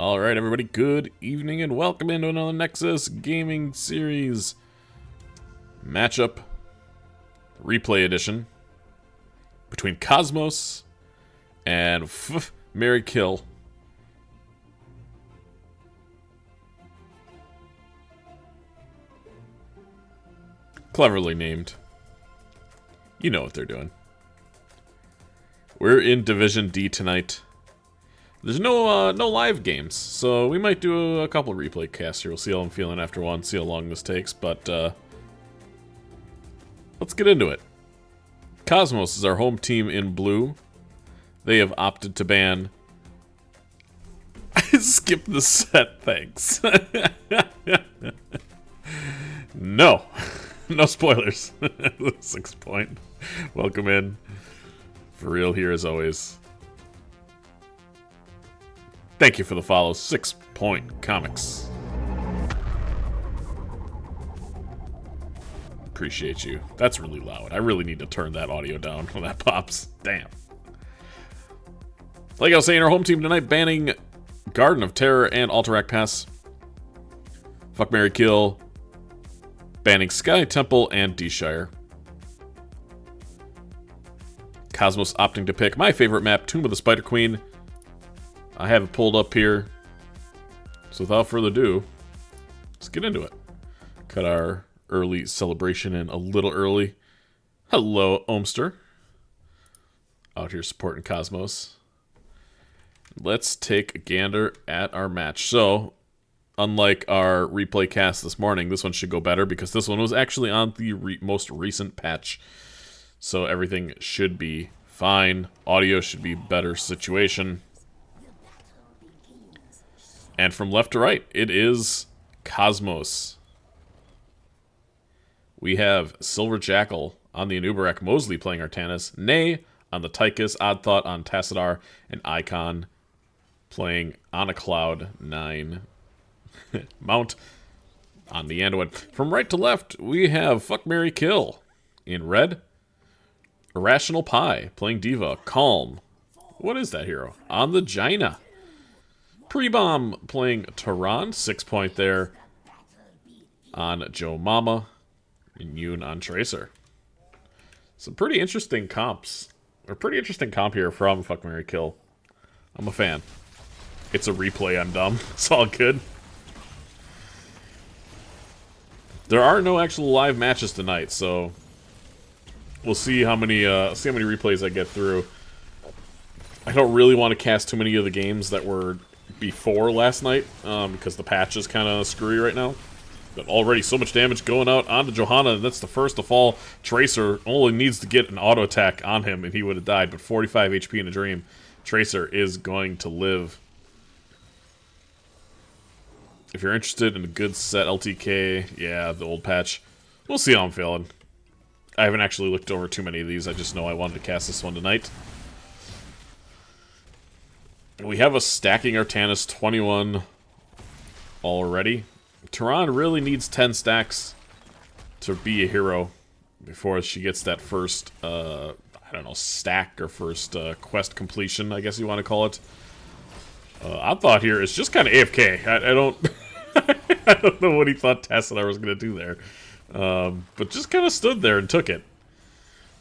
Alright, everybody, good evening and welcome into another Nexus Gaming Series matchup replay edition between Cosmos and F.H.K. Cleverly named. You know what they're doing. We're in Division D tonight. There's no live games, so we might do a couple replay casts here. We'll see how I'm feeling after one, see how long this takes, but let's get into it. Cosmos is our home team in blue. They have opted to ban... Skip the set, thanks. No. No spoilers. 6 point. Welcome in. For real here as always. Thank you for the follow, 6 Point Comics. Appreciate you. That's really loud. I really need to turn that audio down when that pops. Damn. Like I was saying, our home team tonight banning Garden of Terror and Alterac Pass. Fuck, Marry, Kill. Banning Sky Temple and D-Shire. Cosmos opting to pick my favorite map, Tomb of the Spider Queen. I have it pulled up here, so without further ado, let's get into it. Cut our early celebration in a little early. Hello, Ohmster. Out here supporting Cosmos. Let's take a gander at our match. So, unlike our replay cast this morning, this one should go better because this one was actually on the most recent patch. So everything should be fine. Audio should be better situation. And from left to right, it is Cosmos. We have Silver Jackal on the Anubarak, Mosley playing Artanis, Nay on the Tychus, Odd Thought on Tassadar, and Icon playing on a Cloud 9 Mount on the Anduin. From right to left, we have Fuck, Marry, Kill in red. Irrational Pie playing Diva, Calm. What is that hero? On the Jaina. Pre-Bomb playing Tehran, 6 point there on Joe Mama, and Yoon on Tracer. Some pretty interesting comps. A pretty interesting comp here from Fuck, Marry, Kill. I'm a fan. It's a replay, I'm dumb. It's all good. There are no actual live matches tonight, so we'll see how many replays I get through. I don't really want to cast too many of the games that were before last night, because the patch is kind of screwy right now. But already so much damage going out onto Johanna, and that's the first to fall. Tracer only needs to get an auto attack on him, and he would have died, but 45 HP in a dream. Tracer is going to live. If you're interested in a good set LTK, yeah, the old patch, we'll see how I'm feeling. I haven't actually looked over too many of these, I just know I wanted to cast this one tonight. We have a stacking Artanis 21 already. Tehran really needs 10 stacks to be a hero before she gets that first, I don't know, stack or first quest completion, I guess you want to call it. I thought here is just kind of AFK. I don't, I don't know what he thought Tassadar was going to do there. But just kind of stood there and took it.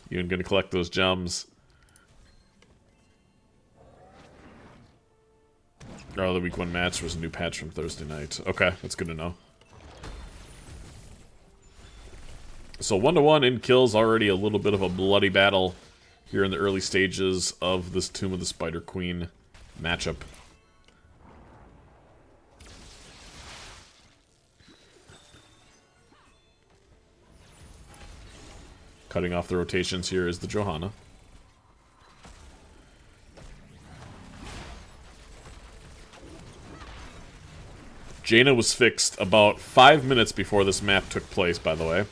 You're going to collect those gems. Oh, the week 1 match was a new patch from Thursday night. Okay, that's good to know. So 1-1 in kills, already a little bit of a bloody battle here in the early stages of this Tomb of the Spider Queen matchup. Cutting off the rotations here is the Johanna. Jaina was fixed about 5 minutes before this map took place, by the way.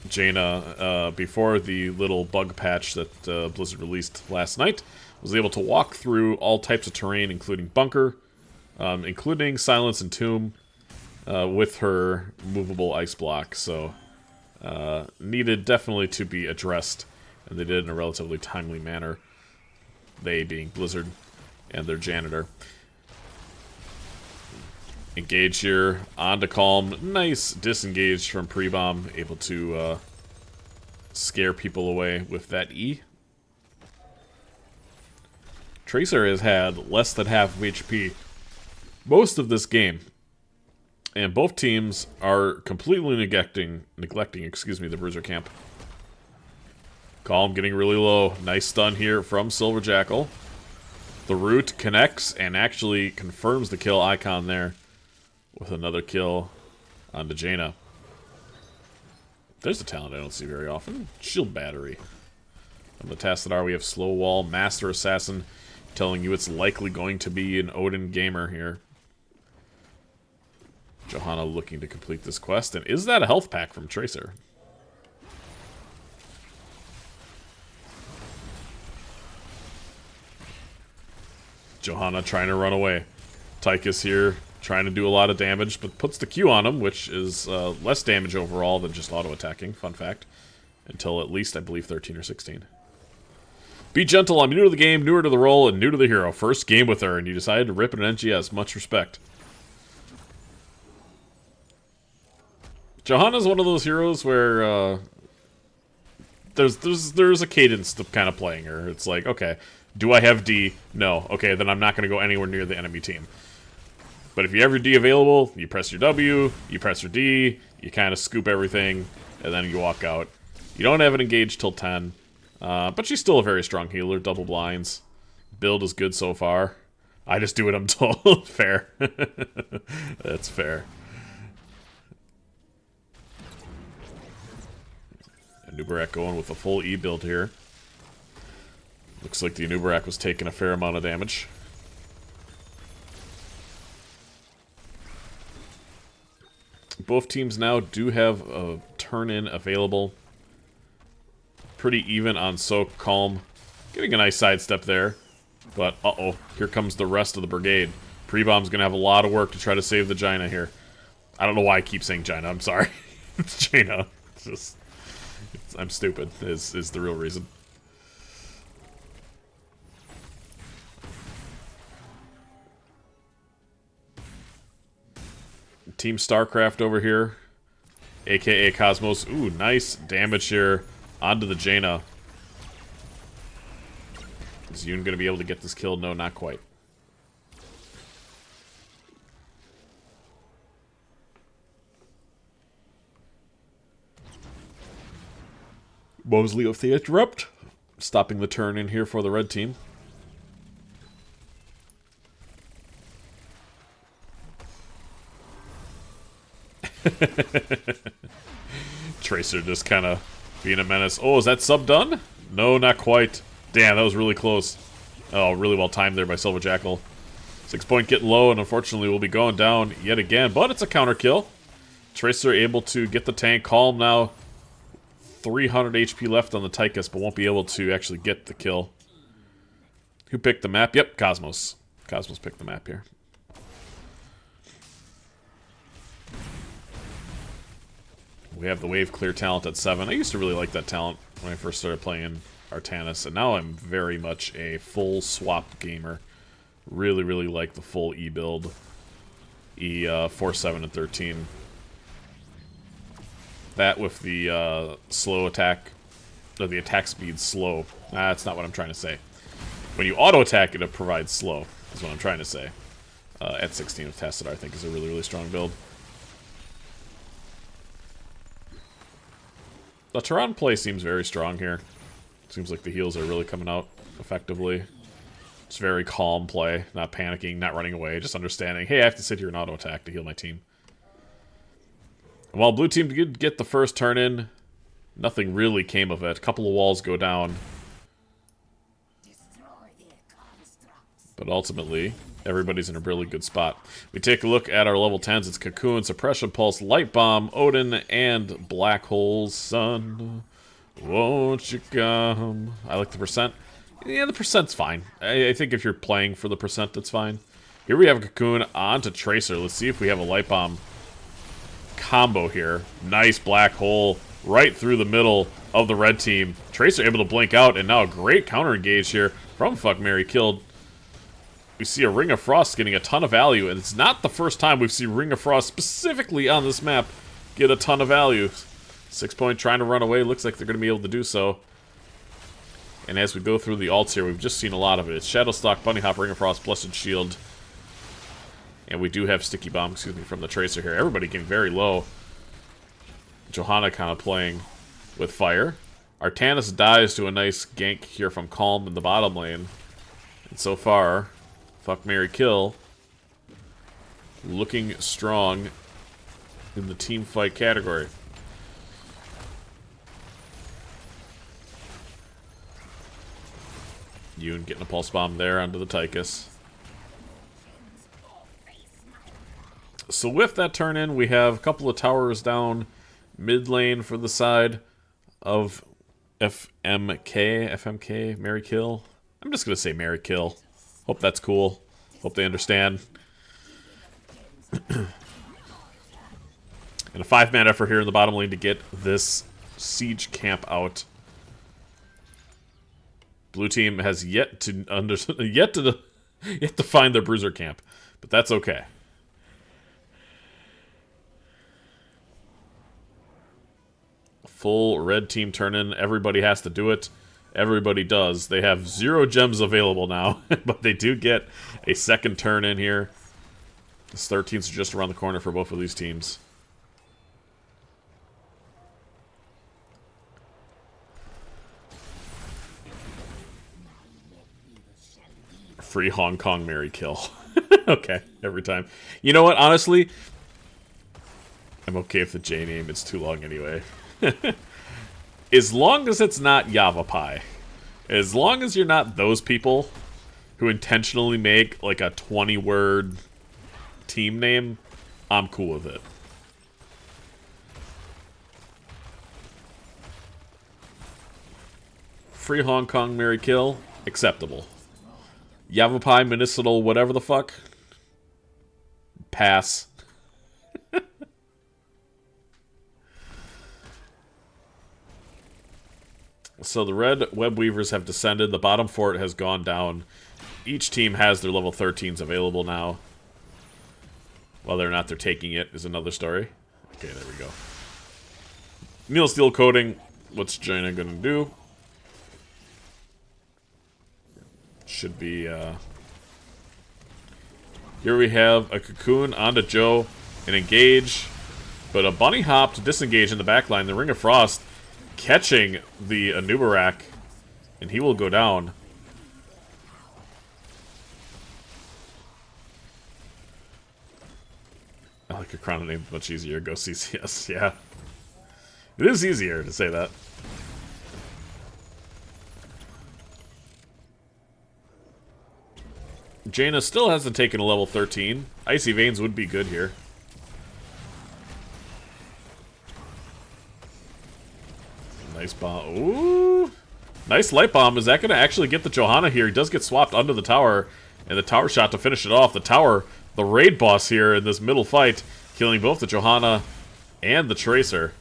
Jaina, before the little bug patch that Blizzard released last night, was able to walk through all types of terrain, including bunker, including silence and tomb, with her movable ice block. So, needed definitely to be addressed, and they did in a relatively timely manner. They being Blizzard and their janitor. Engage here, on to Calm. Nice disengage from Pre-Bomb. Able to scare people away with that E. Tracer has had less than half of HP most of this game. And both teams are completely neglecting, the Bruiser Camp. Calm getting really low. Nice stun here from Silver Jackal. The root connects and actually confirms the kill icon there with another kill on the Jaina. There's a talent I don't see very often. Shield Battery. On the Tassadar we have Slow Wall, Master Assassin, telling you it's likely going to be an Odin gamer here. Johanna looking to complete this quest. And is that a health pack from Tracer? Johanna trying to run away. Tychus here trying to do a lot of damage, but puts the Q on him, which is less damage overall than just auto-attacking. Fun fact. Until at least, I believe, 13 or 16. Be gentle. I'm new to the game, newer to the role, and new to the hero. First game with her, and you decided to rip an NGS. Much respect. Johanna's one of those heroes where there's a cadence to kind of playing her. It's like, okay, do I have D? No. Okay, then I'm not going to go anywhere near the enemy team. But if you have your D available, you press your W, you press your D, you kind of scoop everything, and then you walk out. You don't have it engaged till 10, but she's still a very strong healer. Double blinds. Build is good so far. I just do what I'm told. Fair. That's fair. Anubarak going with a full E build here. Looks like the Anubarak was taking a fair amount of damage. Both teams now do have a turn-in available. Pretty even on Soak. Calm. Getting a nice sidestep there. But, uh-oh. Here comes the rest of the brigade. Pre-Bomb's going to have a lot of work to try to save the Jaina here. I don't know why I keep saying Jaina. I'm sorry. It's Jaina. It's just... I'm stupid, is the real reason. Team StarCraft over here, aka Cosmos. Ooh, nice damage here onto the Jaina. Is Yoon going to be able to get this kill? No, not quite. Mosley of the Interrupt, stopping the turn in here for the red team. Tracer just kind of being a menace. Oh, is that sub done? No, not quite. Damn, that was really close. Oh, really well timed there by Silver Jackal. 6 point getting low, and unfortunately we'll be going down yet again, but it's a counter kill. Tracer able to get the tank. Calm now. 300 HP left on the Tychus, but won't be able to actually get the kill. Who picked the map? Yep, Cosmos. Cosmos picked the map here. We have the Wave Clear talent at 7. I used to really like that talent when I first started playing Artanis, and now I'm very much a full swap gamer. Really, really like the full E build. E 4, 7, and 13. That with the slow attack, or the attack speed slow. That's not what I'm trying to say. When you auto-attack it provides slow, is what I'm trying to say. At 16 with Tassadar, I think, is a really, really strong build. The Tehran play seems very strong here. Seems like the heals are really coming out effectively. It's very calm play, not panicking, not running away, just understanding, hey, I have to sit here and auto-attack to heal my team. And while blue team did get the first turn in, nothing really came of it. A couple of walls go down. But ultimately, everybody's in a really good spot. We take a look at our level 10s. It's Cocoon, Suppression Pulse, Light Bomb, Odin, and Black Hole Sun. Won't you come? I like the percent. Yeah, the percent's fine. I think if you're playing for the percent, that's fine. Here we have a Cocoon on to Tracer. Let's see if we have a Light Bomb combo here. Nice black hole right through the middle of the red team. Tracer able to blink out, and now a great counter engage here from F.H.K. Killed. we see a Ring of Frost getting a ton of value, and it's not the first time we've seen Ring of Frost specifically on this map get a ton of value. 6 Point trying to run away. Looks like they're going to be able to do so. And as we go through the alts here, we've just seen a lot of it. It's Shadowstalk, Bunny Hop, Ring of Frost, Blessed Shield. And we do have Sticky Bomb, excuse me, from the Tracer here. Everybody getting very low. Johanna kind of playing with fire. Artanis dies to a nice gank here from Calm in the bottom lane. And so far, Fuck, Marry, Kill looking strong in the team fight category. Yoon getting a Pulse Bomb there onto the Tychus. So with that turn in, we have a couple of towers down mid lane for the side of F.H.K, Marry, Kill. I'm just going to say Marry, Kill. Hope that's cool. Hope they understand. And a 5-man effort here in the bottom lane to get this siege camp out. Blue team has yet to find their bruiser camp, but that's okay. Full red team turn in. Everybody has to do it. Everybody does. They have 0 gems available now, but they do get a second turn in here. This 13's just around the corner for both of these teams. Free Hong Kong Marry, Kill. Okay, every time. You know what, honestly, I'm okay with the J name. It's too long anyway. As long as it's not Yavapai. As long as you're not those people who intentionally make like a 20-word team name, I'm cool with it. Free Hong Kong Marry, Kill, acceptable. Yavapai, Medicinal, whatever the fuck, pass. So the red Web Weavers have descended. The bottom fort has gone down. Each team has their level 13s available now. Whether or not they're taking it is another story. Okay, there we go. Neil Steel Coating. What's Jaina gonna do? Should be, here we have a Cocoon onto Joe and engage. But a Bunny Hop to disengage in the backline. The Ring of Frost catching the Anubarak, and he will go down. I like your chrono name much easier. Go CCS, yeah. It is easier to say that. Jaina still hasn't taken a level 13. Icy Veins would be good here. Nice bomb. Ooh. Nice light bomb. Is that going to actually get the Johanna here? He does get swapped under the tower. And the tower shot to finish it off. The tower, the raid boss here in this middle fight, killing both the Johanna and the Tracer.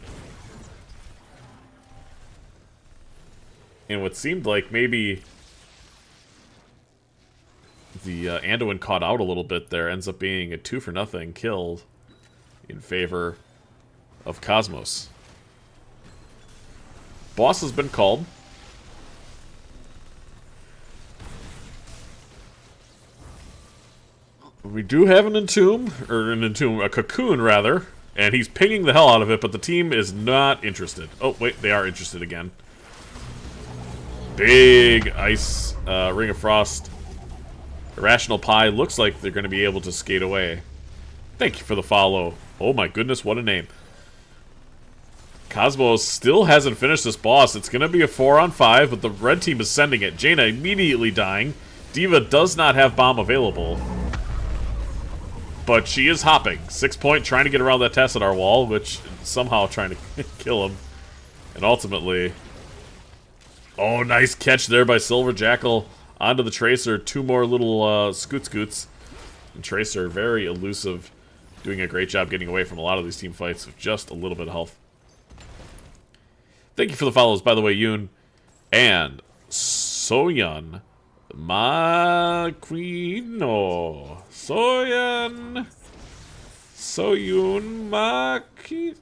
And what seemed like maybe the Anduin caught out a little bit there. Ends up being a 2-for-0 kill in favor of Cosmos. Boss has been called. We do have a Cocoon rather, and he's pinging the hell out of it, but the team is not interested. Oh, wait, they are interested again. Big ice Ring of Frost. Irrational Pie looks like they're going to be able to skate away. Thank you for the follow. Oh my goodness, what a name. Cosmos still hasn't finished this boss. It's going to be a 4-on-5, but the red team is sending it. Jaina immediately dying. D.Va does not have bomb available. But she is hopping. 6 Point trying to get around that Tassadar wall, which somehow trying to kill him. And ultimately... Oh, nice catch there by Silver Jackal onto the Tracer. 2 more little scoots. And Tracer, very elusive, doing a great job getting away from a lot of these team fights with just a little bit of health. Thank you for the follows, by the way, Yoon and Soyun Maquino. Soyun Maquino.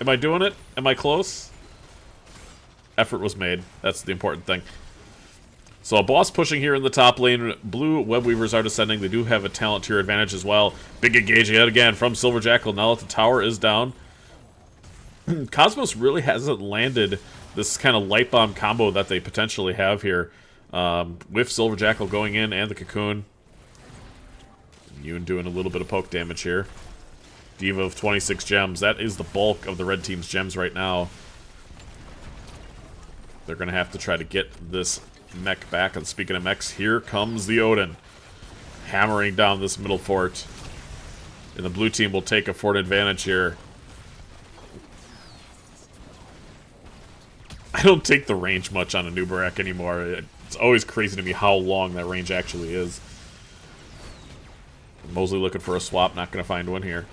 Am I doing it? Am I close? Effort was made. That's the important thing. So a boss pushing here in the top lane. Blue Web Weavers are descending. They do have a talent tier advantage as well. Big engage yet again from Silver Jackal. Now that the tower is down. Cosmos really hasn't landed this kind of light bomb combo that they potentially have here. With Silver Jackal going in and the Cocoon. Yoon doing a little bit of poke damage here. Diva of 26 gems. That is the bulk of the red team's gems right now. They're going to have to try to get this mech back. And speaking of mechs, here comes the Odin. Hammering down this middle fort. And the blue team will take a fort advantage here. I don't take the range much on a Nubarak anymore. It's always crazy to me how long that range actually is. Mosley looking for a swap. Not going to find one here.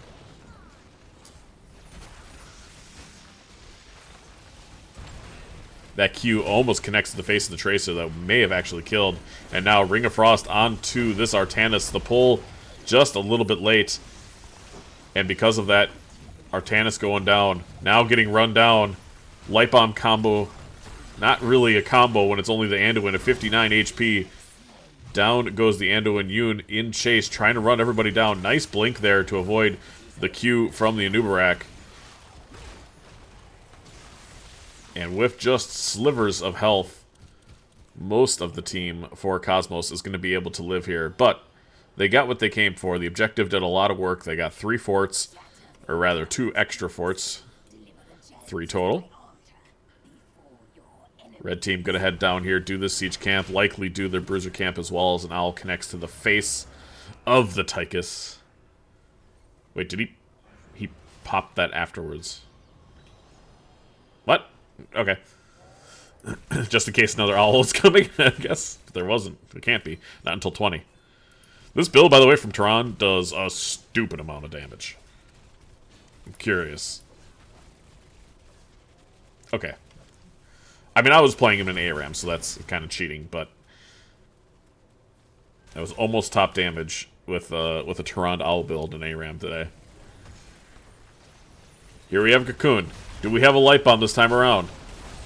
That Q almost connects to the face of the Tracer that may have actually killed. And now Ring of Frost onto this Artanis. The pull just a little bit late. And because of that, Artanis going down. Now getting run down. Light Bomb combo. Not really a combo when it's only the Anduin at 59 HP. Down goes the Anduin. Yoon in chase, trying to run everybody down. Nice blink there to avoid the Q from the Anubarak. And with just slivers of health, most of the team for Cosmos is going to be able to live here. But they got what they came for. The objective did a lot of work. They got 3 forts, or rather 2 extra forts. 3 total. Red team going to head down here, do the siege camp, likely do their bruiser camp as well as an owl connects to the face of the Tychus. Wait, did he popped that afterwards? What? Okay. Just in case another owl is coming, I guess. But there wasn't. It can't be. Not until 20. This build, by the way, from Tehran does a stupid amount of damage. I'm curious. Okay. I mean, I was playing him in ARAM, so that's kind of cheating, but that was almost top damage with a Tehran Owl build in ARAM today. Here we have Cocoon. Do we have a Light Bomb this time around?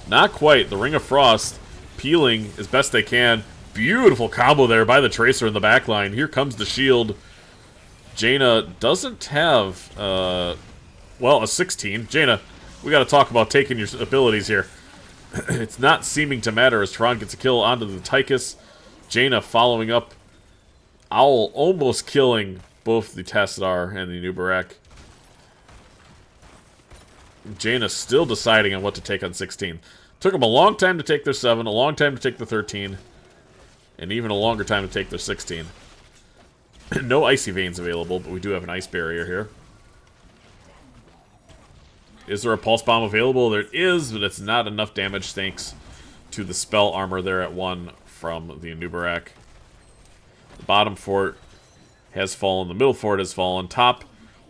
Not quite. The Ring of Frost peeling as best they can. Beautiful combo there by the Tracer in the back line. Here comes the shield. Jaina doesn't have, well, a 16. Jaina, we got to talk about taking your abilities here. It's not seeming to matter as Tehran gets a kill onto the Tychus. Jaina following up. Owl almost killing both the Tassadar and the Nubarak. Jaina still deciding on what to take on 16. Took them a long time to take their 7, a long time to take the 13, and even a longer time to take their 16. No Icy Veins available, but we do have an Ice Barrier here. Is there a Pulse Bomb available? There is, but it's not enough damage thanks to the Spell Armor there at 1 from the Nubarak. The bottom fort has fallen, the middle fort has fallen. Top,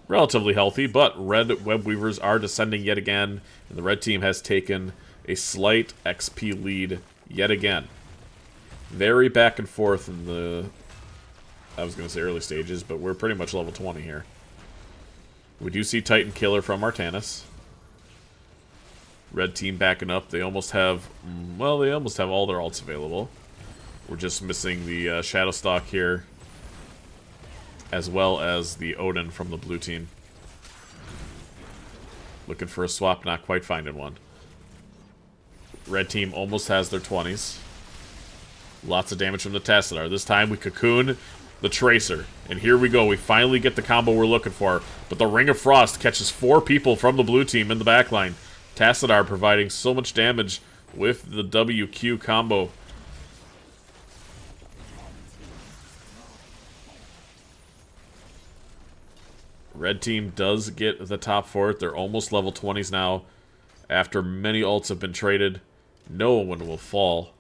relatively healthy, but red Web Weavers are descending yet again, and the red team has taken a slight XP lead yet again. Very back and forth in the, I was going to say early stages, but we're pretty much level 20 here. We do see Titan Killer from Artanis. Red team backing up. They almost have, well, they almost have all their ults available. We're just missing the Shadowstalk here, as well as the Odin from the blue team. Looking for a swap, not quite finding one. Red team almost has their 20s. Lots of damage from the Tassadar. This time we cocoon the Tracer. And here we go. We finally get the combo we're looking for. But the Ring of Frost catches 4 people from the blue team in the backline. Tassadar providing so much damage with the WQ combo. Red team does get the top fort. They're almost level 20s now. After many ults have been traded, no one will fall.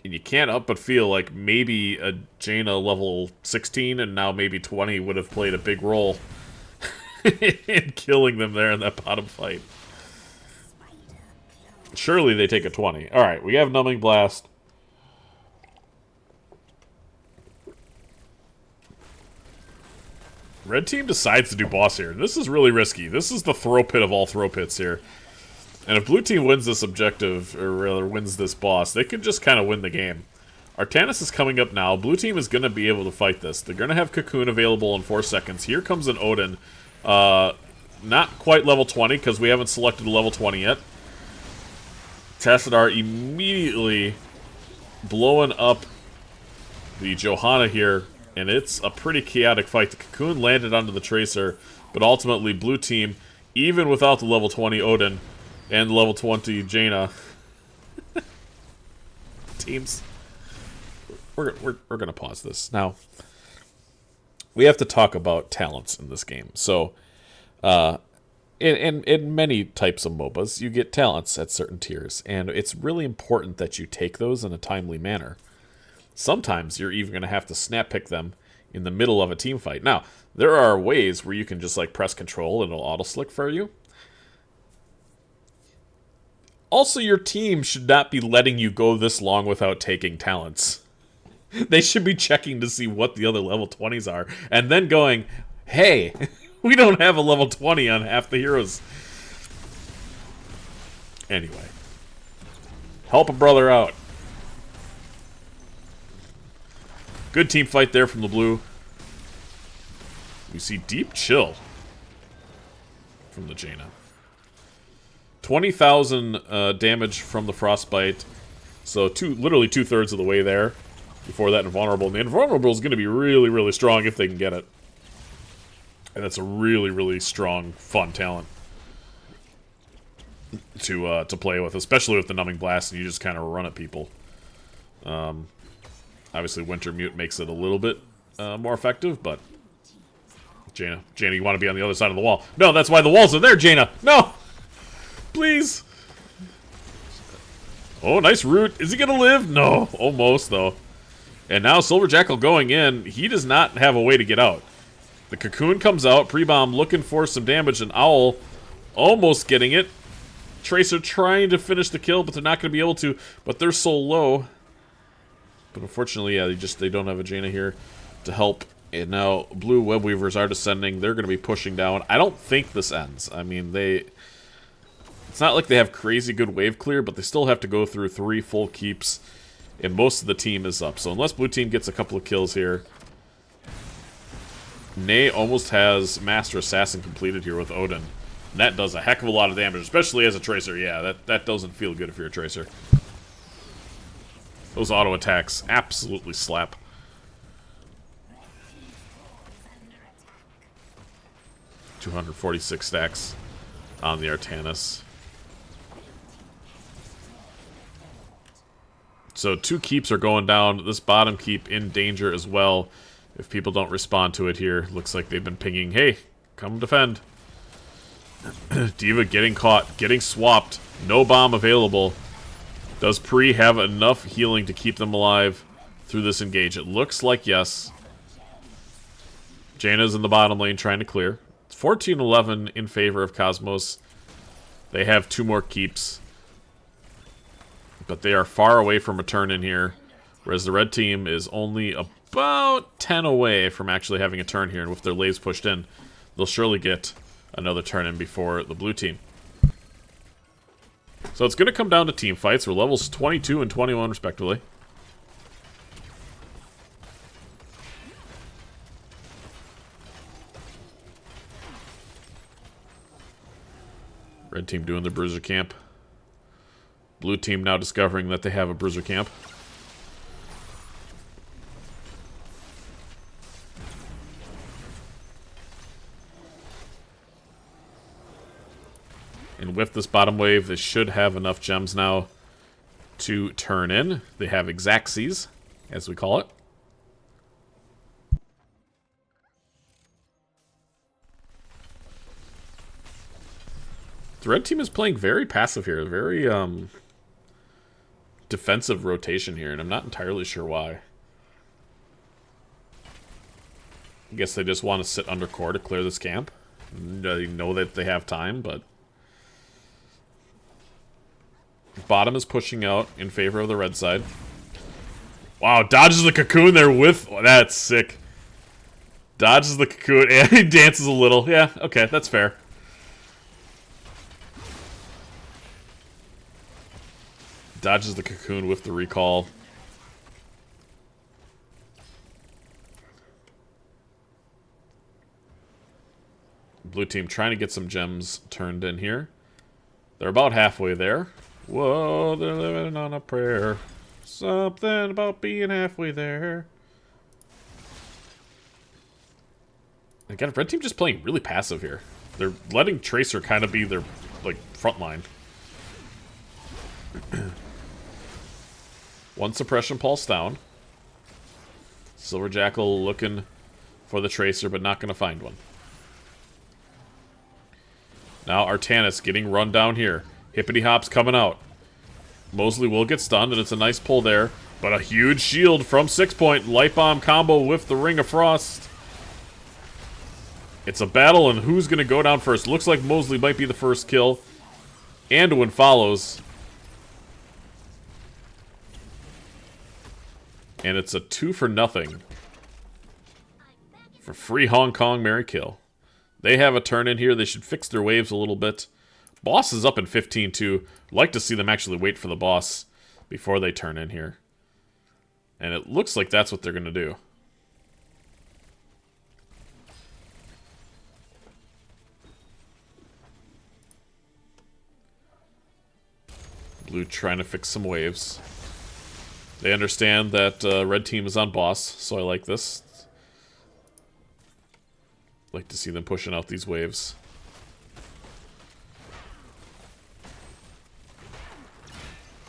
And you can't help but feel like maybe a Jaina level 16 and now maybe 20 would have played a big role in killing them there in that bottom fight. Surely they take a 20. Alright, we have Numbing Blast. Red team decides to do boss here. This is really risky. This is the throw pit of all throw pits here. And if blue team wins this objective, or rather wins this boss, they could just kind of win the game. Artanis is coming up now. Blue team is going to be able to fight this. They're going to have Cocoon available in 4 seconds. Here comes an Odin. Not quite level 20, because we haven't selected a level 20 yet. Tassadar immediately blowing up the Johanna here. And it's a pretty chaotic fight. The Cocoon landed onto the Tracer, but ultimately blue team, even without the level 20 Odin and the level 20 Jaina, teams, we're going to pause this. Now, we have to talk about talents in this game. So, in many types of MOBAs, you get talents at certain tiers, and it's really important that you take those in a timely manner. Sometimes you're even going to have to snap pick them in the middle of a team fight. Now, there are ways where you can just like press control and it'll auto-slick for you. Also, your team should not be letting you go this long without taking talents. They should be checking to see what the other level 20s are, and then going, hey, we don't have a level 20 on half the heroes. Anyway. Help a brother out. Good team fight there from the blue. We see deep chill from the Jaina. 20,000 damage from the frostbite. So literally 2/3 of the way there. Before that invulnerable. And the invulnerable is going to be really, really strong if they can get it. And that's a really, really strong, fun talent to play with, especially with the numbing blast, and you just kind of run at people. Obviously, Winter Mute makes it a little bit more effective, but Jaina, you want to be on the other side of the wall. No, that's why the walls are there, Jaina. No! Please! Oh, nice root. Is he going to live? No, almost, though. And now Silver Jackal going in. He does not have a way to get out. The Cocoon comes out. Pre-bomb looking for some damage, and Owl almost getting it. Tracer trying to finish the kill, but they're not going to be able to. But they're so low. But unfortunately, yeah, they don't have a Jaina here to help. And now blue Web Weavers are descending. They're going to be pushing down. I don't think this ends. I mean, it's not like they have crazy good wave clear, but they still have to go through 3 full keeps. And most of the team is up. So unless blue team gets a couple of kills here. Nay almost has Master Assassin completed here with Odin. And that does a heck of a lot of damage, especially as a Tracer. Yeah, that doesn't feel good if you're a Tracer. Those auto attacks absolutely slap. $246 stacks on the Artanis. So 2 keeps are going down. This bottom keep in danger as well. If people don't respond to it here, looks like they've been pinging, hey, come defend. Diva getting caught, getting swapped. No bomb available. Does Pre have enough healing to keep them alive through this engage? It looks like yes. Jaina's in the bottom lane trying to clear. It's 14-11 in favor of Cosmos. They have 2 more keeps. But they are far away from a turn in here. Whereas the red team is only about 10 away from actually having a turn here. And with their laves pushed in, they'll surely get another turn in before the blue team. So it's going to come down to team fights. We're levels 22 and 21 respectively. Red team doing the bruiser camp. Blue team now discovering that they have a bruiser camp. And with this bottom wave, they should have enough gems now to turn in. They have Exacxies, as we call it. The red team is playing very passive here. Very defensive rotation here, and I'm not entirely sure why. I guess they just want to sit under core to clear this camp. They know that they have time, but Bottom is pushing out in favor of the red side. Wow, dodges the cocoon there with... Oh, that's sick. Dodges the cocoon and he dances a little. Yeah, okay, that's fair. Dodges the cocoon with the recall. Blue team trying to get some gems turned in here. They're about halfway there. Whoa, they're living on a prayer. Something about being halfway there. Again, red team just playing really passive here. They're letting Tracer kind of be their, like, front line. One suppression pulse down. Silver Jackal looking for the Tracer, but not going to find one. Now Artanis getting run down here. Hippity Hop's coming out. Mosley will get stunned, and it's a nice pull there. But a huge shield from 6 Point. Light Bomb combo with the Ring of Frost. It's a battle, and who's going to go down first? Looks like Mosley might be the first kill. Anduin follows. And it's a 2-for-0. For free Hong Kong Mary Kill. They have a turn in here. They should fix their waves a little bit. Boss is up in 15-2. Like to see them actually wait for the boss before they turn in here. And it looks like that's what they're going to do. Blue trying to fix some waves. They understand that red team is on boss, so I like this. Like to see them pushing out these waves.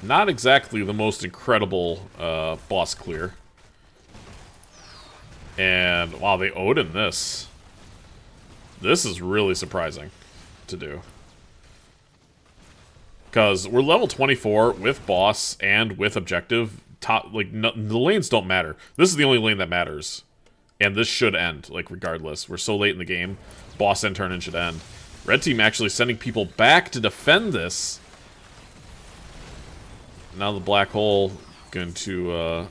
Not exactly the most incredible boss clear. And wow, they Odin this. This is really surprising to do. Because we're level 24 with boss and with objective. Like, no, the lanes don't matter. This is the only lane that matters. And this should end, like, regardless. We're so late in the game. Boss and turn-in should end. Red team actually sending people back to defend this. Now the black hole going to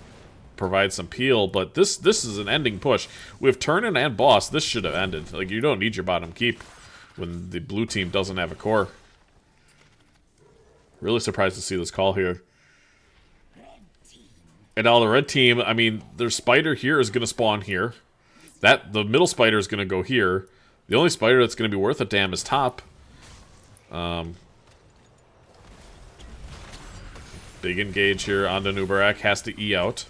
provide some peel, but this is an ending push. With turn-in and boss, this should have ended. Like, you don't need your bottom keep when the blue team doesn't have a core. Really surprised to see this call here. And now the red team, I mean, their spider here is going to spawn here. The middle spider is going to go here. The only spider that's going to be worth a damn is top. Big engage here onto Nubarak. Has to E out.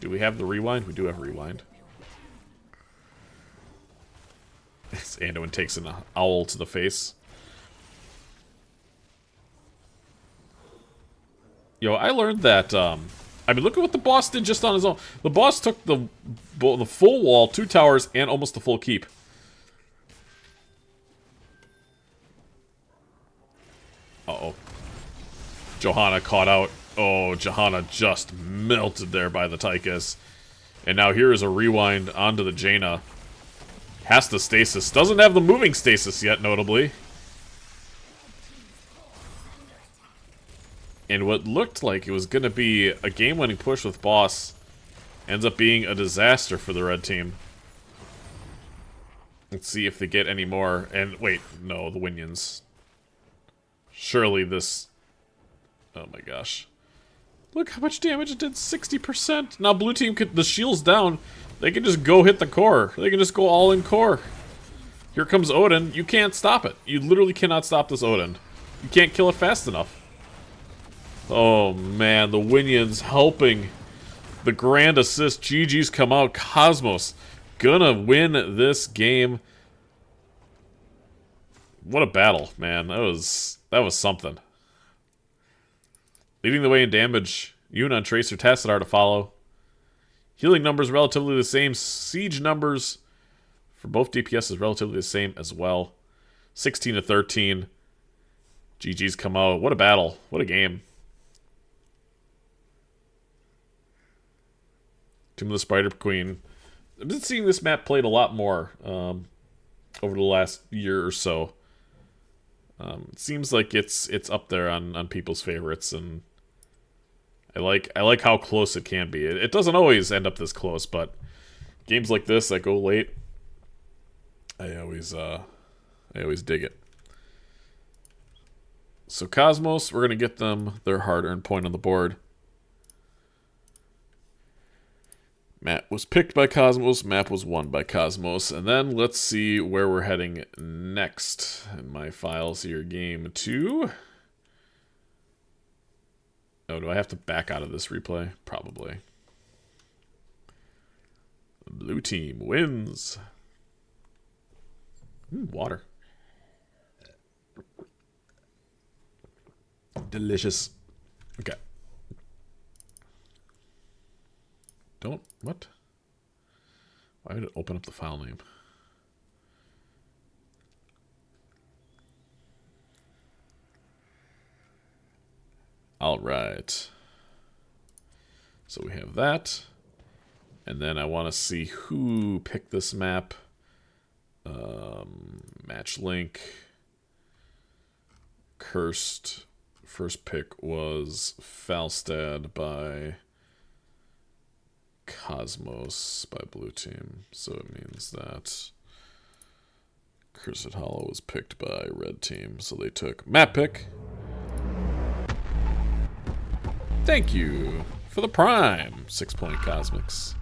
Do we have the rewind? We do have rewind. Anduin takes an owl to the face. Yo, I learned that, I mean, look at what the boss did just on his own. The boss took the full wall, 2 towers, and almost the full keep. Uh-oh. Johanna caught out. Oh, Johanna just melted there by the Tychus. And now here is a rewind onto the Jaina. Has the stasis. Doesn't have the moving stasis yet, notably. And what looked like it was going to be a game-winning push with boss ends up being a disaster for the red team. Let's see if they get any more. And wait, no, the Winions. Surely this... Oh my gosh. Look how much damage it did, 60%. Now blue team, the shield's down. They can just go hit the core. They can just go all in core. Here comes Odin. You can't stop it. You literally cannot stop this Odin. You can't kill it fast enough. Oh man, the Winions helping the grand assist. GG's come out. Cosmos gonna win this game. What a battle, man. That was something. Leading the way in damage, Yuna, Tracer, Tassadar to follow. Healing numbers relatively the same. Siege numbers for both DPS is relatively the same as well. 16 to 13. GG's come out. What a battle. What a game. Tomb of the Spider Queen. I've been seeing this map played a lot more over the last year or so. It seems like it's up there on people's favorites, and I like how close it can be. It doesn't always end up this close, but games like this that go late, I always dig it. So Cosmos, we're gonna get them their hard-earned point on the board. Matt was picked by Cosmos, map was won by Cosmos, and then let's see where we're heading next in my files here. Game 2. Oh, do I have to back out of this replay? Probably. The blue team wins. Water. Delicious. Okay. What? Why would it open up the file name? Alright. So we have that. And then I want to see who picked this map. Match link. Cursed. First pick was Falstad by Cosmos by blue team. So it means that Cursed Hollow was picked by red team. So they took map pick. Thank you for the prime. 6-point Cosmics.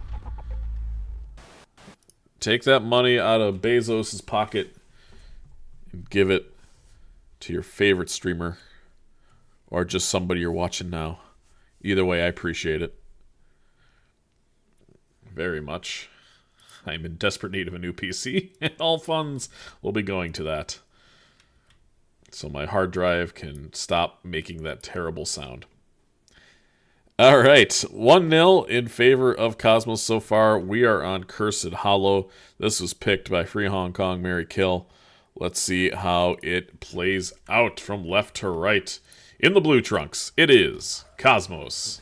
Take that money out of Bezos' pocket and give it to your favorite streamer or just somebody you're watching now. Either way, I appreciate it very much. I'm in desperate need of a new PC, and all funds will be going to that. So my hard drive can stop making that terrible sound. Alright, 1-0 in favor of Cosmos so far. We are on Cursed Hollow. This was picked by Free Hong Kong, Mary Kill. Let's see how it plays out from left to right. In the blue trunks, it is Cosmos.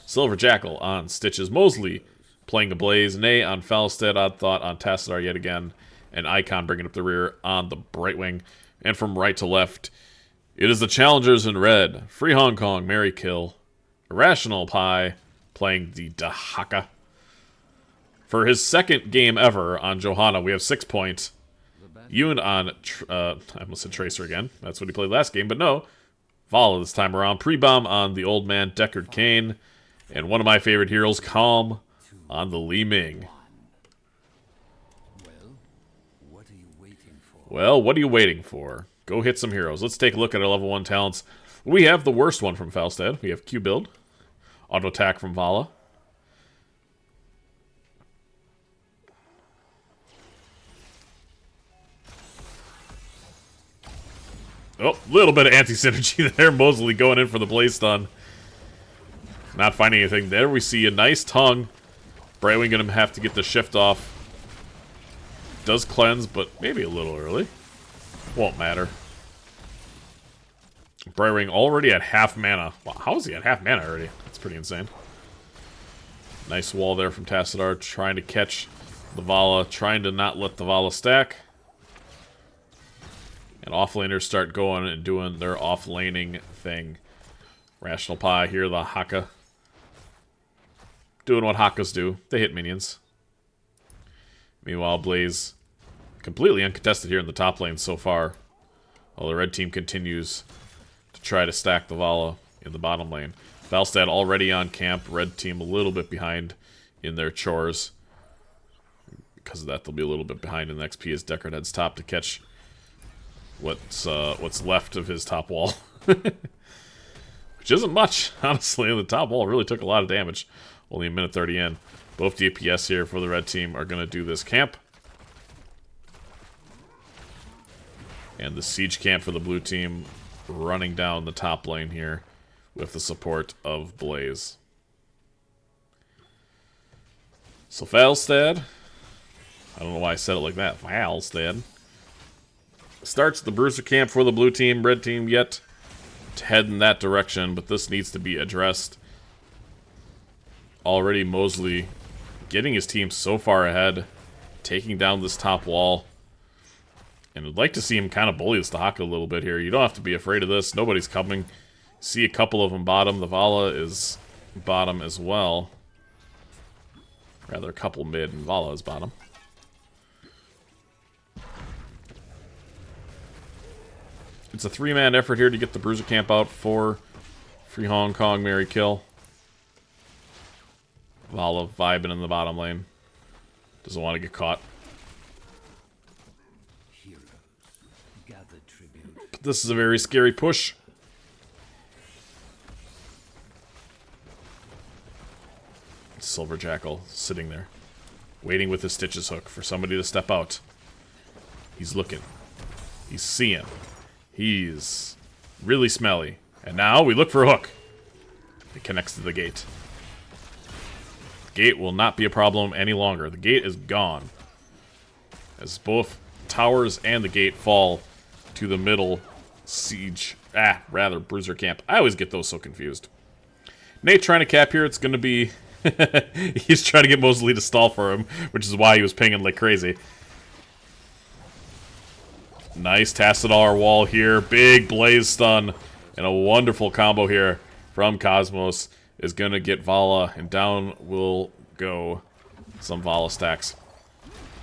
Silver Jackal on Stitches. Mosley playing the Blaze. Nay on Falstead. Odd Thought on Tassadar yet again. And Icon bringing up the rear on the Brightwing. And from right to left, it is the challengers in red. Free Hong Kong, Mary Kill. Irrational Pie playing the Dahaka. For his second game ever on Johanna, we have 6 points. Yoon on, I almost said Tracer again. That's what he played last game, but no. Vala this time around. Pre-bomb on the Old Man, Deckard Cain. And one of my favorite heroes, Calm, on the Li Ming. Well, what are you waiting for? Go hit some heroes. Let's take a look at our level 1 talents. We have the worst one from Falstad. We have Q build. Auto attack from Vala. Oh, little bit of anti-synergy there. Mosley going in for the blaze stun. Not finding anything. There we see a nice tongue. Brightwing gonna have to get the shift off. Does cleanse, but maybe a little early. Won't matter. Brightwing already at half mana. Wow, how is he at half mana already? That's pretty insane. Nice wall there from Tassadar, trying to catch the Vala, trying to not let the Vala stack. And offlaners start going and doing their offlaning thing. Rational Pie here, the Haka. Doing what Hakas do. They hit minions. Meanwhile, Blaze completely uncontested here in the top lane so far. While the red team continues to try to stack the Vala in the bottom lane. Falstad already on camp. Red team a little bit behind in their chores. Because of that, they'll be a little bit behind in the XP as Deckard heads top to catch what's left of his top wall. Which isn't much, honestly. The top wall really took a lot of damage. Only a minute 30 in. Both DPS here for the red team are going to do this camp. And the siege camp for the blue team running down the top lane here with the support of Blaze. So Falstad, I don't know why I said it like that, Falstad, starts the Bruiser camp for the blue team. Red team yet to head in that direction, but this needs to be addressed. Already Mosley getting his team so far ahead, taking down this top wall. And I'd like to see him kind of bully this Dahaka a little bit here. You don't have to be afraid of this. Nobody's coming. See a couple of them bottom. The Vala is bottom as well. Rather, a couple mid, and Vala is bottom. It's a 3-man effort here to get the Bruiser Camp out for Free Hong Kong, Mary Kill. Vala vibing in the bottom lane. Doesn't want to get caught. But this is a very scary push. Silver Jackal sitting there, waiting with his Stitches hook for somebody to step out. He's looking. He's seeing. He's really smelly. And now we look for a hook. It connects to the gate. The gate will not be a problem any longer. The gate is gone. As both towers and the gate fall to the middle siege. Bruiser Camp. I always get those so confused. Nate trying to cap here. It's going to be... He's trying to get Mosley to stall for him, which is why he was pinging like crazy. Nice Tassadar wall here. Big Blaze stun. And a wonderful combo here from Cosmos is going to get Vala. And down will go some Vala stacks.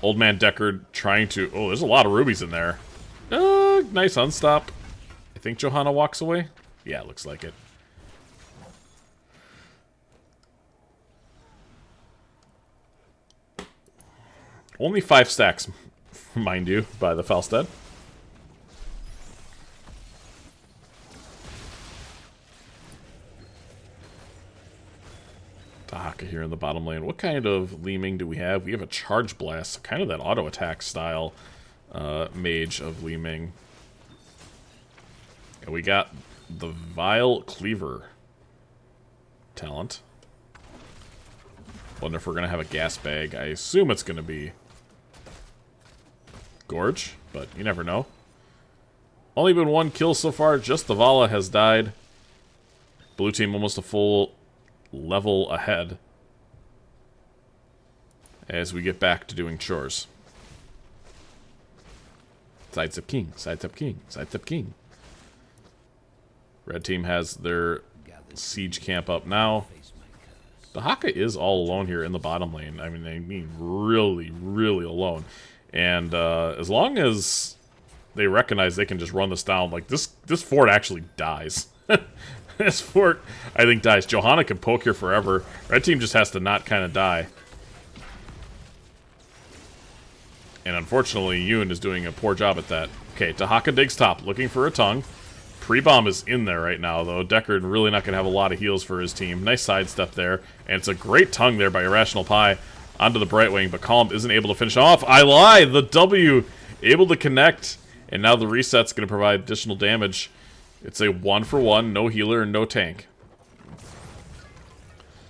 Old Man Deckard trying to... Oh, there's a lot of rubies in there. Nice unstop. I think Johanna walks away. Yeah, it looks like it. Only 5 stacks, mind you, by the Falstead. Dahaka here in the bottom lane. What kind of Leeming do we have? We have a Charge Blast, kind of that auto attack style mage of Leeming. And we got the Vile Cleaver talent. Wonder if we're going to have a gas bag. I assume it's going to be Gorge, but you never know. Only been 1 kill so far. Just the Vala has died. Blue team almost a full level ahead as we get back to doing chores. Sidestep king, sidestep king, sidestep king. Red team has their siege camp up now. Dahaka is all alone here in the bottom lane. I mean really, really alone. And as long as they recognize they can just run this down, like this fort actually dies. This fort, I think, dies. Johanna can poke here forever. Red team just has to not kind of die. And unfortunately, Yoon is doing a poor job at that. Okay, Dahaka digs top, looking for a tongue. Pre-bomb is in there right now, though. Deckard really not going to have a lot of heals for his team. Nice sidestep there. And it's a great tongue there by Irrational Pie onto the Brightwing, but Calm isn't able to finish off. I lie! The W able to connect. And now the reset's going to provide additional damage. It's a 1-for-1, no healer and no tank.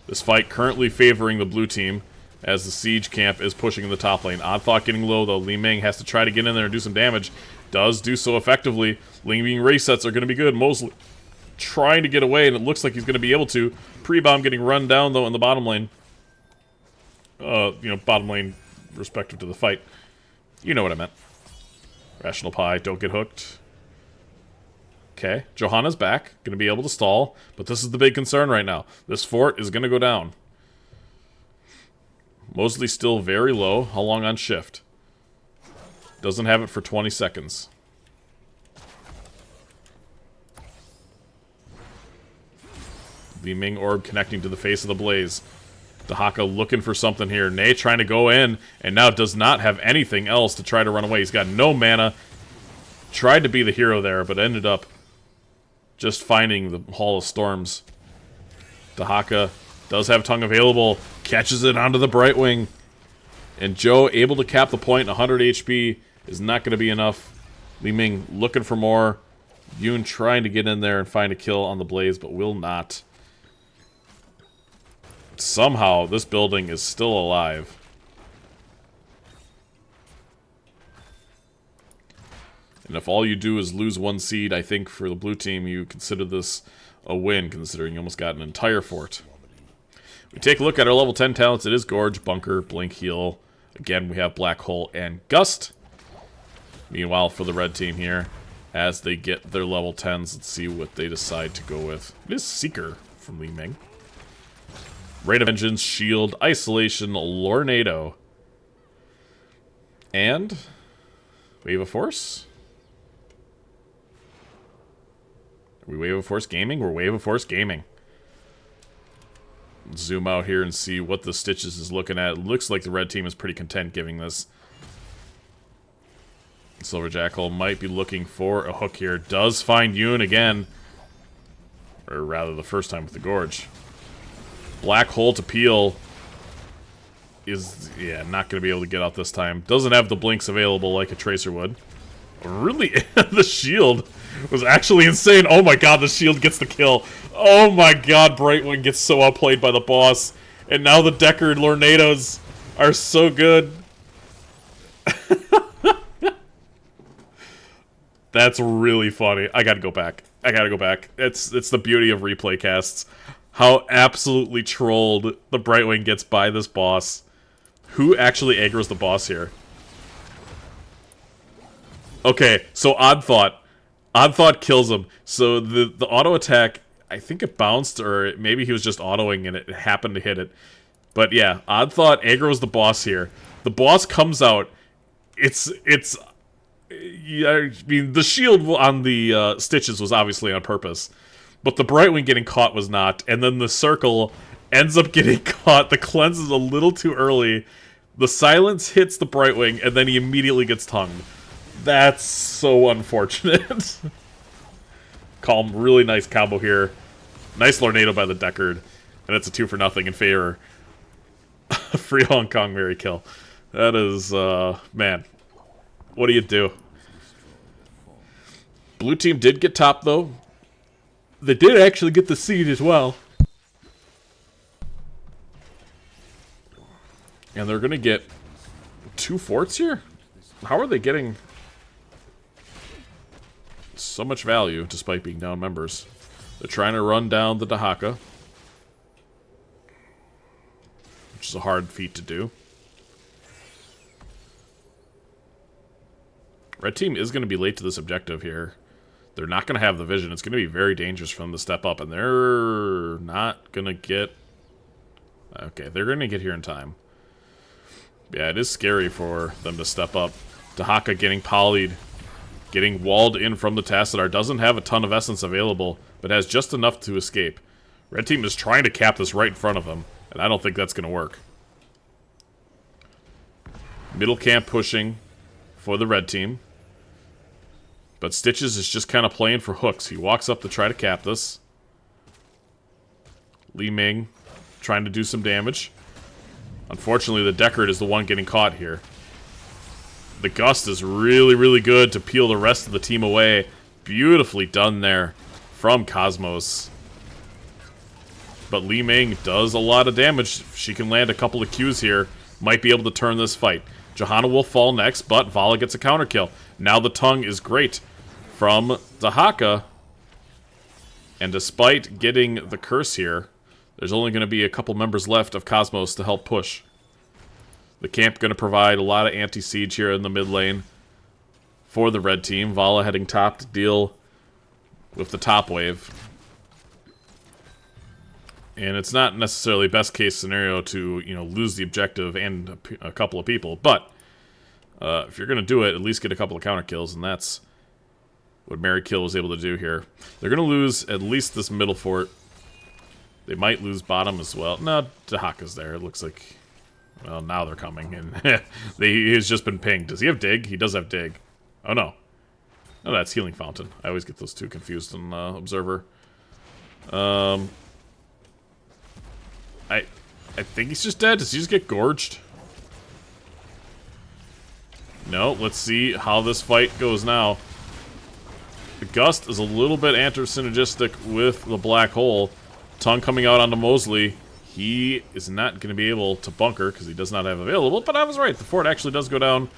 This fight currently favoring the blue team as the siege camp is pushing in the top lane. Odd Thought getting low, though. Li Ming has to try to get in there and do some damage. Does do so effectively. Ling Ming resets are going to be good. Mosley trying to get away, and it looks like he's going to be able to. Pre-bomb getting run down, though, in the bottom lane. Bottom lane respective to the fight. You know what I meant. Rational Pie, don't get hooked. Okay, Johanna's back. Going to be able to stall, but this is the big concern right now. This fort is going to go down. Mosley still very low. How long on shift? Doesn't have it for 20 seconds. The Ming Orb connecting to the face of the Blaze. Dahaka looking for something here. Ney trying to go in, and now does not have anything else to try to run away. He's got no mana. Tried to be the hero there, but ended up just finding the Hall of Storms. Dahaka does have tongue available. Catches it onto the Brightwing. And Joe able to cap the point. 100 HP is not going to be enough. Li Ming looking for more. Yoon trying to get in there and find a kill on the Blaze, but will not. Somehow, this building is still alive. And if all you do is lose 1 seed, I think for the blue team, you consider this a win, considering you almost got an entire fort. We take a look at our level 10 talents. It is Gorge, Bunker, Blink, Heal. Again, we have Black Hole and Gust. Meanwhile, for the red team here, as they get their level 10s, let's see what they decide to go with. It is Seeker from Li Ming. Rate of Vengeance, Shield, Isolation, Lornado. And Wave of Force? Are we Wave of Force gaming? We're Wave of Force gaming. Let's zoom out here and see what the Stitches is looking at. It looks like the red team is pretty content giving this. Silver Jackal might be looking for a hook here. Does find Yoon again. Or rather, the first time with the Gorge. Black Hole to peel is, yeah, not going to be able to get out this time. Doesn't have the blinks available like a Tracer would. Really? The shield was actually insane. Oh my god, the shield gets the kill. Oh my god, Brightwing gets so outplayed by the boss. And now the Deckard Lornados are so good. That's really funny. I gotta go back. I gotta go back. It's the beauty of replay casts. How absolutely trolled the Brightwing gets by this boss. Who actually aggroes the boss here? Okay, so Odd Thought kills him. So the auto attack, I think it bounced, or maybe he was just autoing and it happened to hit it. But yeah, Odd Thought aggroes the boss here. The boss comes out. Yeah, I mean, the shield on the Stitches was obviously on purpose. But the Brightwing getting caught was not. And then the Circle ends up getting caught. The Cleanse is a little too early. The Silence hits the Brightwing, and then he immediately gets tongued. That's so unfortunate. Calm, really nice combo here. Nice Lornado by the Deckard. And it's a 2-for-0 in favor. Free Hong Kong Mary kill. That is, man. What do you do? Blue team did get top, though. They did actually get the seed as well. And they're going to get 2 forts here? How are they getting so much value despite being down members? They're trying to run down the Dahaka, which is a hard feat to do. Red team is going to be late to this objective here. They're not going to have the vision. It's going to be very dangerous for them to step up, and they're not going to get... Okay, they're going to get here in time. Yeah, it is scary for them to step up. Dahaka getting polyed, getting walled in from the Tassadar. Doesn't have a ton of essence available, but has just enough to escape. Red team is trying to cap this right in front of him, and I don't think that's going to work. Middle camp pushing for the red team. But Stitches is just kind of playing for hooks. He walks up to try to cap this. Li Ming trying to do some damage. Unfortunately, the Deckard is the one getting caught here. The Gust is really, really good to peel the rest of the team away. Beautifully done there from Cosmos. But Li Ming does a lot of damage. She can land a couple of Qs here. Might be able to turn this fight. Johanna will fall next, but Vala gets a counter kill. Now the tongue is great from Dahaka. And despite getting the curse here, there's only going to be a couple members left of Cosmos to help push. The camp going to provide a lot of anti-siege here in the mid lane for the red team. Vala heading top to deal with the top wave. And it's not necessarily best case scenario to, you know, lose the objective and a couple of people. But if you're going to do it, at least get a couple of counter kills. And that's what Mary Kill was able to do here. They're going to lose at least this middle fort. They might lose bottom as well. No, Dahaka's there. It looks like... Well, now they're coming. And he's just been pinged. Does he have dig? He does have dig. Oh, no. No, that's Healing Fountain. I always get those two confused in Observer. I think he's just dead. Does he just get gorged? No, let's see how this fight goes now. The Gust is a little bit anti-synergistic with the Black Hole. Tongue coming out onto Mosley. He is not going to be able to bunker because he does not have available. But I was right. The fort actually does go down.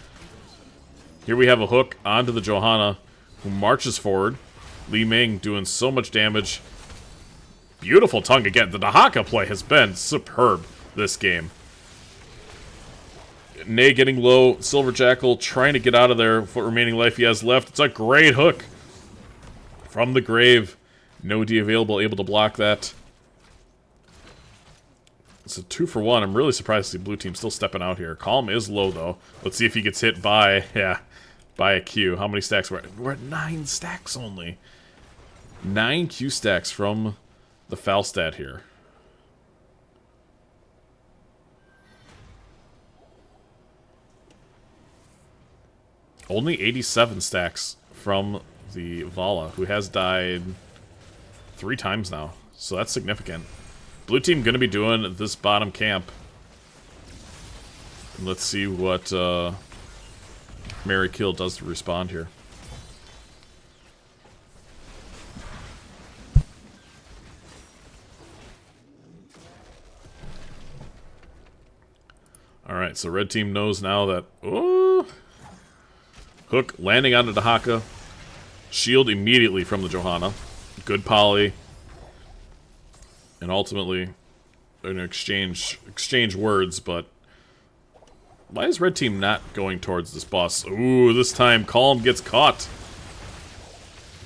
Here we have a hook onto the Johanna, who marches forward. Li Ming doing so much damage. Beautiful tongue again. The Dahaka play has been superb this game. Nay getting low. Silver Jackal trying to get out of there with what remaining life he has left. It's a great hook from the grave. No D available, able to block that. It's a 2-for-1. I'm really surprised to see blue team still stepping out here. Calm is low, though. Let's see if he gets hit by, by a Q. How many stacks we're at? We're at 9 stacks only. 9 Q stacks from the Falstad here. Only 87 stacks from the Vala, who has died 3 times now. So that's significant. Blue team going to be doing this bottom camp. And let's see what Mary Kill does to respond here. Alright, so red team knows now that... Oh, hook landing onto Dahaka. Shield immediately from the Johanna. Good poly. And ultimately, they're going to exchange words, but... Why is red team not going towards this boss? Ooh, this time Calm gets caught.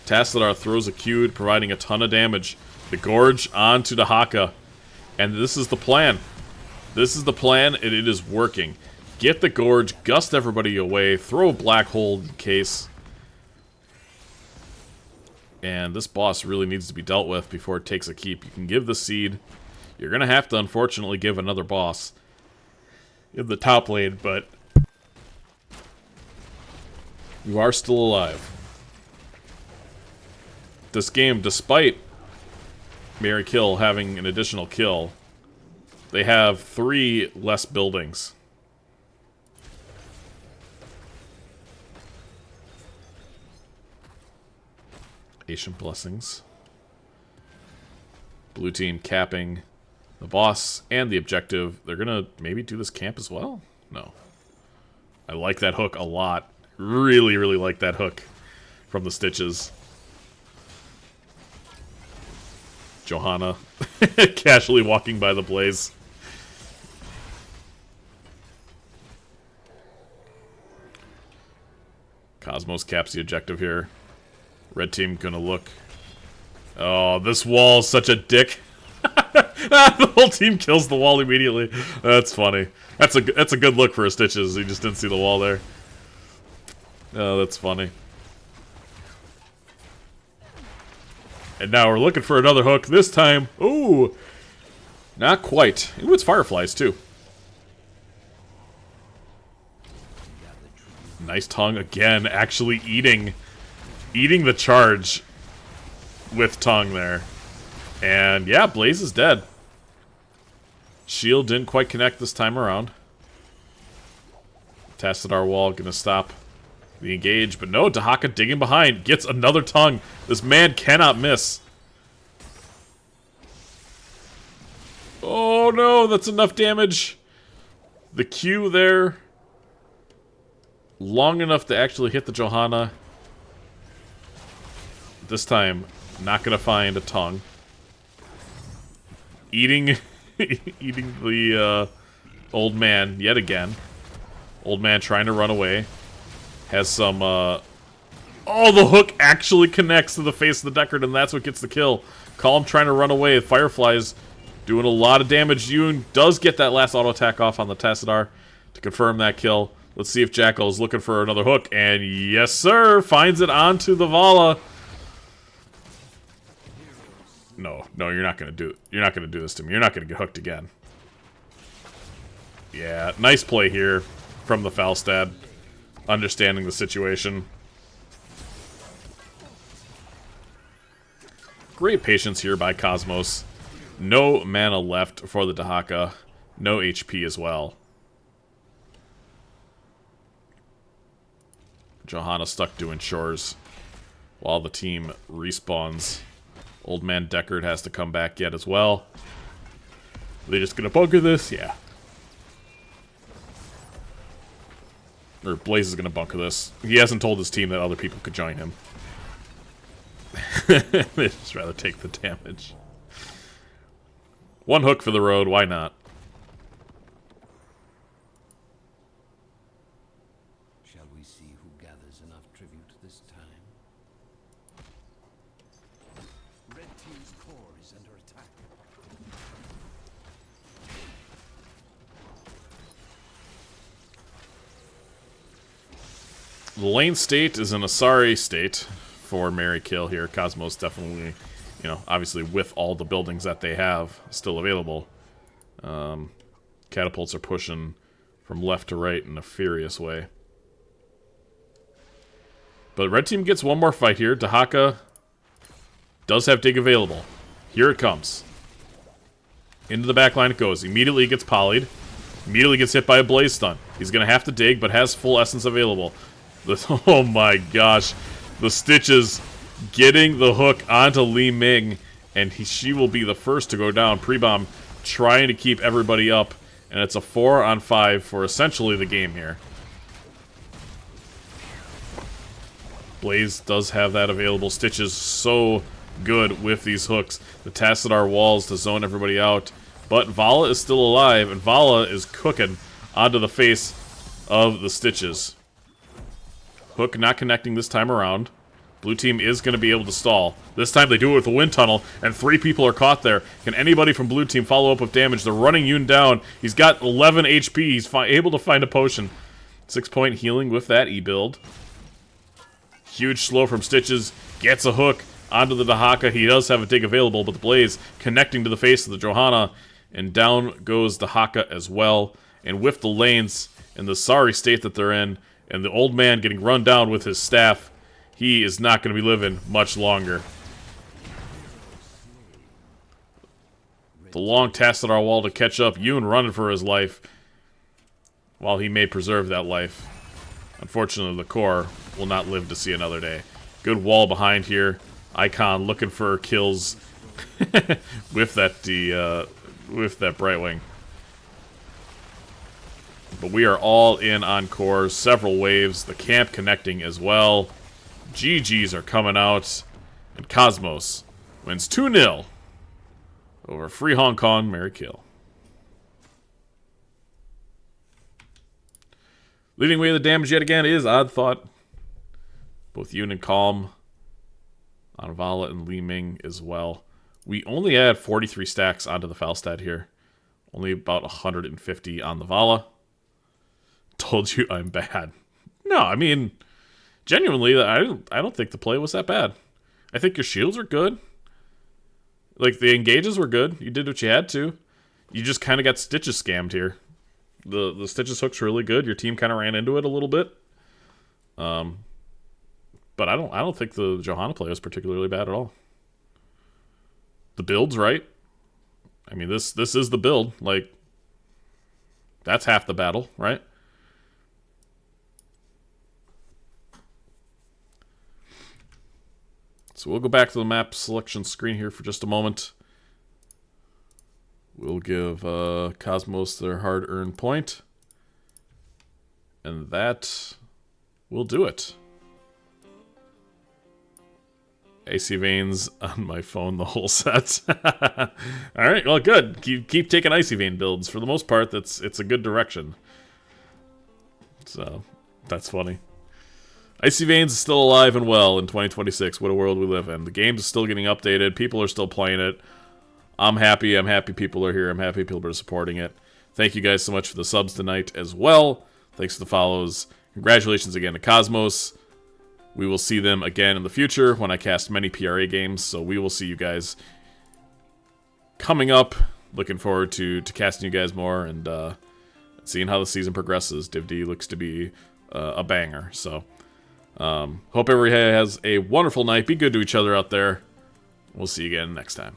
Tassadar throws a Q, providing a ton of damage. The Gorge onto Dahaka. And this is the plan. This is the plan, and it is working. Get the Gorge, gust everybody away, throw a black hole in case. And this boss really needs to be dealt with before it takes a keep. You can give the seed. You're going to have to, unfortunately, give another boss in the top lane, but you are still alive. This game, despite Mary Kill having an additional kill, they have 3 less buildings. Ancient Blessings. Blue team capping the boss and the objective. They're gonna maybe do this camp as well? No. I like that hook a lot. Really, really like that hook from the Stitches. Johanna casually walking by the blaze. Cosmos caps the objective here. Red team gonna look. Oh, this wall's such a dick. The whole team kills the wall immediately. That's funny. That's a good look for a Stitches. He just didn't see the wall there. Oh, that's funny. And now we're looking for another hook. This time, ooh, not quite. Ooh, it's Fireflies too. Nice tongue again. Actually eating the charge with tongue there. And yeah, Blaze is dead. Shield didn't quite connect this time around. Tassadar wall gonna stop the engage, but no, Dahaka digging behind. Gets another tongue. This man cannot miss. Oh no, that's enough damage. The Q there. Long enough to actually hit the Johanna. This time, not gonna find a tongue. Eating the old man yet again. Old man trying to run away. Has some, oh, the hook actually connects to the face of the Deckard, and that's what gets the kill. Calm trying to run away. Fireflies doing a lot of damage. Yoon does get that last auto attack off on the Tassadar to confirm that kill. Let's see if Jackal is looking for another hook, and yes, sir, finds it onto the Vala. No, you're not gonna do it. You're not gonna do this to me. You're not gonna get hooked again. Yeah, nice play here from the Falstad. Understanding the situation. Great patience here by Cosmos. No mana left for the Dahaka. No HP as well. Johanna stuck doing chores while the team respawns. Old man Deckard has to come back yet as well. Are they just gonna bunker this? Yeah. Or Blaze is gonna bunker this. He hasn't told his team that other people could join him. They'd just rather take the damage. One hook for the road, why not? The lane state is in a sorry state for Mary Kill here. Cosmos definitely, you know, obviously with all the buildings that they have still available. Catapults are pushing from left to right in a furious way. But red team gets one more fight here. Dahaka does have dig available. Here it comes. Into the back line it goes. Immediately gets polyed. Immediately gets hit by a blaze stun. He's going to have to dig, but has full essence available. Oh my gosh. The Stitches getting the hook onto Li Ming, and she will be the first to go down. Pre-bomb trying to keep everybody up, and it's a 4-on-5 for essentially the game here. Blaze does have that available. Stitches so good with these hooks. The Tassadar walls to zone everybody out. But Vala is still alive, and Vala is cooking onto the face of the Stitches. Hook not connecting this time around. Blue team is going to be able to stall. This time they do it with a wind tunnel, and 3 people are caught there. Can anybody from blue team follow up with damage? They're running Yoon down. He's got 11 HP. He's able to find a potion. 6-point healing with that E-build. Huge slow from Stitches. Gets a hook onto the Dahaka. He does have a dig available, but the Blaze connecting to the face of the Johanna. And down goes Dahaka as well. And with the lanes in the sorry state that they're in, and the old man getting run down with his staff, he is not going to be living much longer. The long Tassadar wall to catch up. Yoon running for his life, while he may preserve that life. Unfortunately, the core will not live to see another day. Good wall behind here. Icon looking for kills with that Brightwing. But we are all in on cores. Several waves. The camp connecting as well. GGs are coming out. And Cosmos wins 2-0 over Free Hong Kong Mary Kill. Leading away the damage yet again is Odd Thought. Both Yoon and Calm on Vala and Li Ming as well. We only add 43 stacks onto the Falstad here. Only about 150 on the Vala. Told you I'm bad. No, I mean, genuinely, I don't think the play was that bad. I think your shields are good. Like, the engages were good. You did what you had to. You just kind of got Stitches scammed here. The Stitches hook's really good. Your team kind of ran into it a little bit. But I don't think the Johanna play was particularly bad at all. The build's right. I mean, this is the build. Like, that's half the battle, right? So we'll go back to the map selection screen here for just a moment. We'll give Cosmos their hard-earned point. And that will do it. AC Veins on my phone the whole set. Alright, well, good. Keep taking Icy Vein builds. For the most part, it's a good direction. So, that's funny. Icy Veins is still alive and well in 2026. What a world we live in. The game is still getting updated. People are still playing it. I'm happy. I'm happy people are here. I'm happy people are supporting it. Thank you guys so much for the subs tonight as well. Thanks for the follows. Congratulations again to Cosmos. We will see them again in the future when I cast many PRA games. So we will see you guys coming up. Looking forward to casting you guys more and seeing how the season progresses. Div D looks to be a banger. So hope everybody has a wonderful night. Be good to each other out there. We'll see you again next time.